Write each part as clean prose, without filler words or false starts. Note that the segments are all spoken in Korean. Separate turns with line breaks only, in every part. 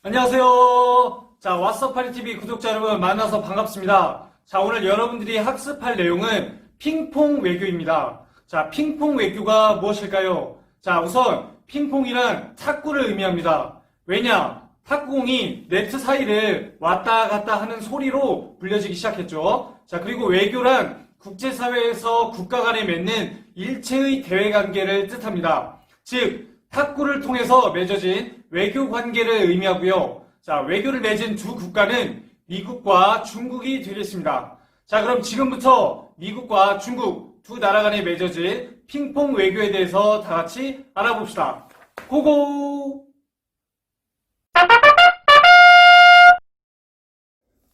안녕하세요. 자, 왓썹파리TV 구독자 여러분 만나서 반갑습니다. 자, 오늘 여러분들이 학습할 내용은 핑퐁 외교입니다. 자, 핑퐁 외교가 무엇일까요? 자, 우선 핑퐁이란 탁구를 의미합니다. 왜냐? 탁구공이 네트 사이를 왔다 갔다 하는 소리로 불려지기 시작했죠. 자, 그리고 외교란 국제사회에서 국가 간에 맺는 일체의 대외관계를 뜻합니다. 즉, 탁구를 통해서 맺어진 외교 관계를 의미하고요. 자, 외교를 맺은 두 국가는 미국과 중국이 되겠습니다. 자, 그럼 지금부터 미국과 중국 두 나라 간에 맺어진 핑퐁 외교에 대해서 다 같이 알아봅시다. 고고!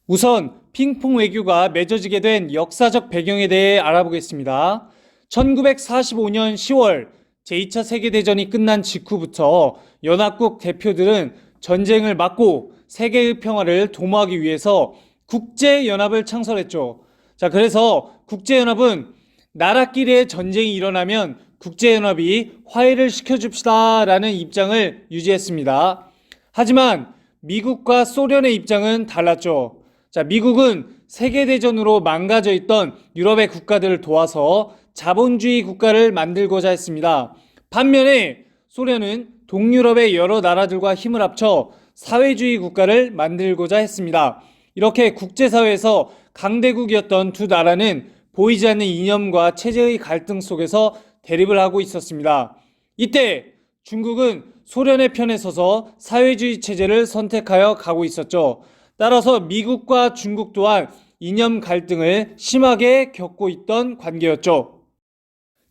우선 핑퐁 외교가 맺어지게 된 역사적 배경에 대해 알아보겠습니다. 1945년 10월 제2차 세계대전이 끝난 직후부터 연합국 대표들은 전쟁을 막고 세계의 평화를 도모하기 위해서 국제연합을 창설했죠. 자, 그래서 국제연합은 나라끼리의 전쟁이 일어나면 국제연합이 화해를 시켜줍시다 라는 입장을 유지했습니다. 하지만 미국과 소련의 입장은 달랐죠. 자, 미국은 세계대전으로 망가져 있던 유럽의 국가들을 도와서 자본주의 국가를 만들고자 했습니다. 반면에 소련은 동유럽의 여러 나라들과 힘을 합쳐 사회주의 국가를 만들고자 했습니다. 이렇게 국제사회에서 강대국이었던 두 나라는 보이지 않는 이념과 체제의 갈등 속에서 대립을 하고 있었습니다. 이때 중국은 소련의 편에 서서 사회주의 체제를 선택하여 가고 있었죠. 따라서 미국과 중국 또한 이념 갈등을 심하게 겪고 있던 관계였죠.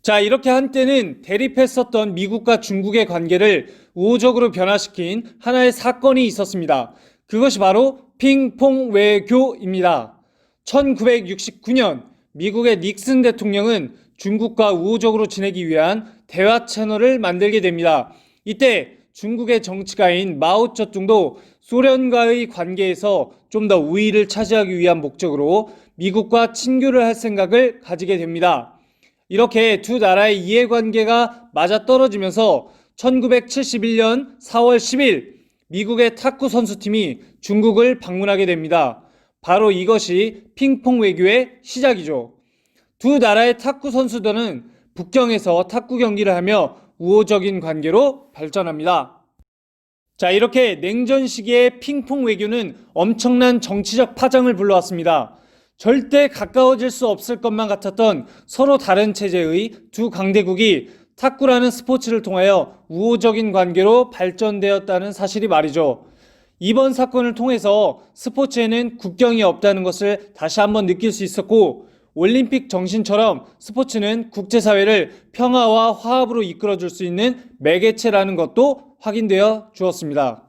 자, 이렇게 한때는 대립했었던 미국과 중국의 관계를 우호적으로 변화시킨 하나의 사건이 있었습니다. 그것이 바로 핑퐁 외교입니다. 1969년 미국의 닉슨 대통령은 중국과 우호적으로 지내기 위한 대화 채널을 만들게 됩니다. 이때 중국의 정치가인 마오쩌둥도 소련과의 관계에서 좀 더 우위를 차지하기 위한 목적으로 미국과 친교를 할 생각을 가지게 됩니다. 이렇게 두 나라의 이해관계가 맞아떨어지면서 1971년 4월 10일 미국의 탁구 선수팀이 중국을 방문하게 됩니다. 바로 이것이 핑퐁 외교의 시작이죠. 두 나라의 탁구 선수들은 북경에서 탁구 경기를 하며 우호적인 관계로 발전합니다. 자, 이렇게 냉전 시기의 핑퐁 외교는 엄청난 정치적 파장을 불러왔습니다. 절대 가까워질 수 없을 것만 같았던 서로 다른 체제의 두 강대국이 탁구라는 스포츠를 통하여 우호적인 관계로 발전되었다는 사실이 말이죠. 이번 사건을 통해서 스포츠에는 국경이 없다는 것을 다시 한번 느낄 수 있었고, 올림픽 정신처럼 스포츠는 국제사회를 평화와 화합으로 이끌어줄 수 있는 매개체라는 것도 확인되어 주었습니다.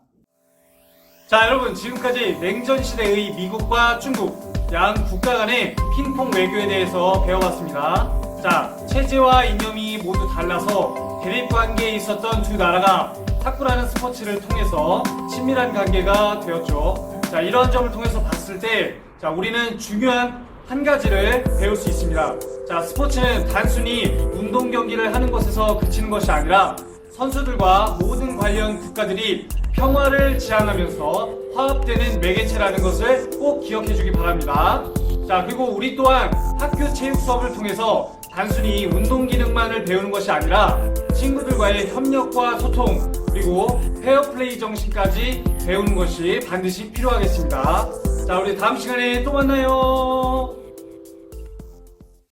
자, 여러분, 지금까지 냉전 시대의 미국과 중국 양 국가 간의 핑퐁 외교에 대해서 배워봤습니다. 자, 체제와 이념이 모두 달라서 대립 관계에 있었던 두 나라가 탁구라는 스포츠를 통해서 친밀한 관계가 되었죠. 자, 이런 점을 통해서 봤을 때, 자, 우리는 중요한 한 가지를 배울 수 있습니다. 자, 스포츠는 단순히 운동 경기를 하는 것에서 그치는 것이 아니라 선수들과 모든 관련 국가들이 평화를 지향하면서 화합되는 매개체라는 것을 꼭 기억해 주기 바랍니다. 자, 그리고 우리 또한 학교 체육 수업을 통해서 단순히 운동 기능만을 배우는 것이 아니라 친구들과의 협력과 소통, 그리고 페어플레이 정신까지 배우는 것이 반드시 필요하겠습니다. 자, 우리 다음 시간에 또 만나요.